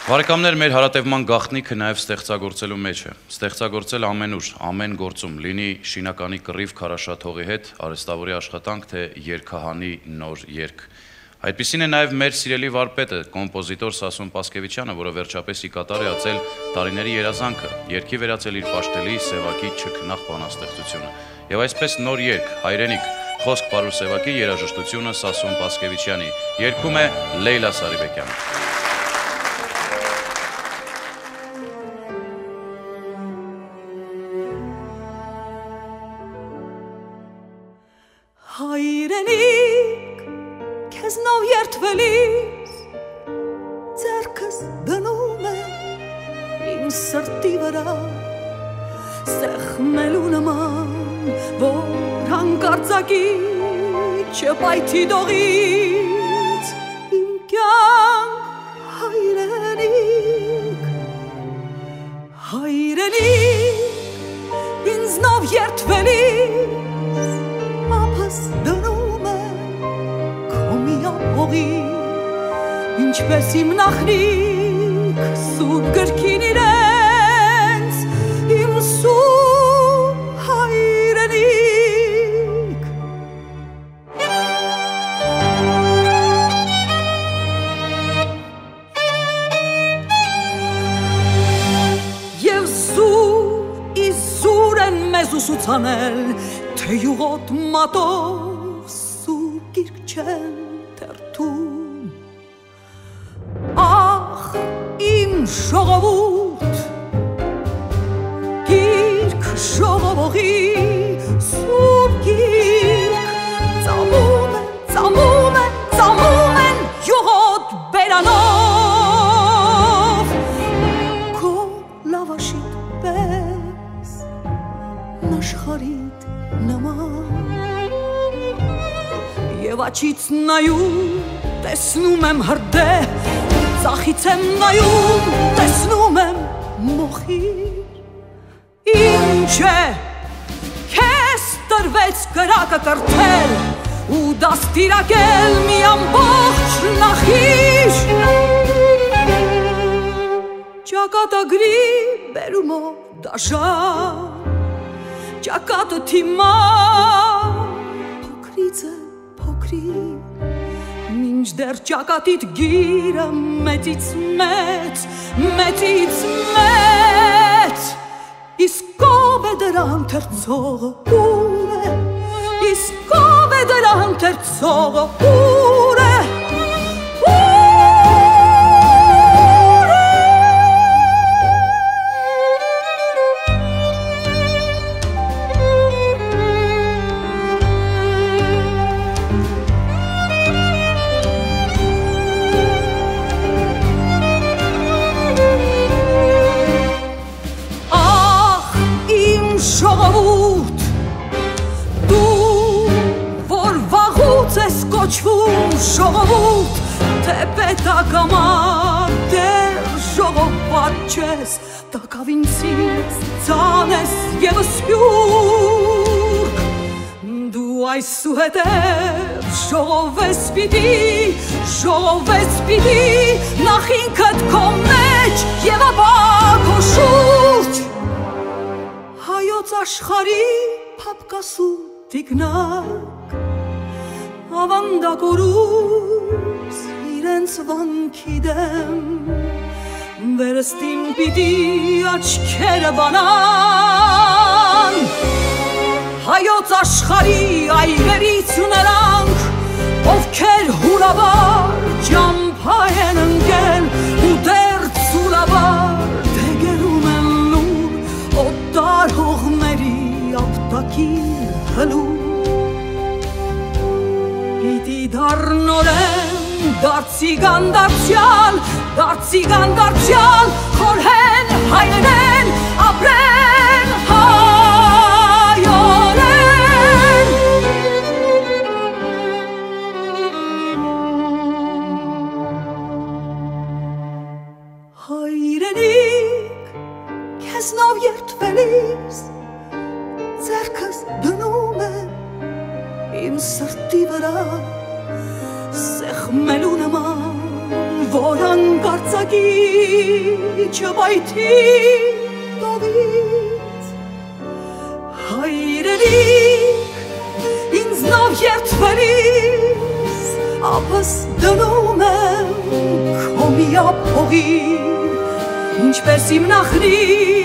Բարեկամներ, մեր հարատևման գաղտնիքը նաև ստեղծագործելու մեջ է։ Ստեղծագործել ամենուր, ամեն գործում, լինի շինականի կռիվ քարաշատ հողի հետ, արհեստավորի աշխատանք, թե երգահանի նոր երգ։ Այդպիսին է նաև մեր սիրելի վարպետը, կոմպոզիտոր Սասուն Պասկևիչյանը, որը վերջապես ի կատար է ածել տարիների երազանքը, երգի վերածել իր պաշտելի Սևակի չքնաղ բանաստեղծությունը։ Եվ այսպես նոր երգ, հայրենիք, խոսք Պարուր Սևակի, երաժշտությունը Սասուն Պասկևիչյանի, երգում է Լեյլա Սարիբեկյանը։ Հայրենիք, քեզ նով երդվելիս, ձեռքս դնում է իմ սրտի վրա, սեղմելու նման, որ հանկարծակի չպայթի դողից, իմ կյանք հայրենիք, հայրենիք, ինձ նով երդվելիս, ապս դնում է քո միակ հողի, ինչպես իմ նախնիկ սուրբ գրքին իրենց, իմ սուրբ հայրենիք։ Եվ սուր են մեզ ուսուցանել, թե յուղոտ մատով սուրբ գիրք չեն թերթում, ախ իմ ժողովուրդ, գիրք ժողովողի սուրբ գիրք, ծամում են յուղոտ բերանով, քո լավաշիտ պես նշխարիտ նման, և աչից նայում տեսնում եմ հրդեհ, ծախից եմ նայում տեսնում եմ մոխիր, ինչ է քեզ տրվեց կրակը կրթել ու դաստիարակել մի ամբողջ նախիշ, ճակատագրի բերումով դաշան, ճակատը թիմա, փոքրից է փոքրիկ, մինչդեռ ճակատիդ գիրը մեծից մեծ, իսկ ով է դրա ընթերցողը ուր է, իսկ ով է դրա ընթերցողը ուր է, ժողովուրդ, դու, որ վաղուց ես կոչվում ժողովուրդ, թե պետակամար դեր ժողոված չես, տակավինցից ծանես և սպյուրք, դու այսուհետև ժողովես պիտի, նախ ինքդ քո մեջ և ապա քո շուրջ, հայոց աշխարհի փափկասու տիկնակ, ավանդակորուս իրենց վանքի դեմ, վերստին պիտի աչքերը բանան, հայոց աշխարհի այրերից նրանք, ովքեր հուրաբար ճամփա են ընկել ու դեռ ծուրաբար դեգերում են լուր օտար հողմերի ապտակին հլում, պիտի դառնորեն դարձիգան դարձյալ, խորհեն հայրեն, ապրեն հայորեն։ Հայրենիք, քեզ նով երդվելիս, ձեռքս դնում եմ իմ սրտի վրա, սեղմելու նման, որ անկարծակի չվայթի տողից հայրենիք ինձնով երդվելիս ափս դնում եմ քո միափողին ինչպես իմ նախնի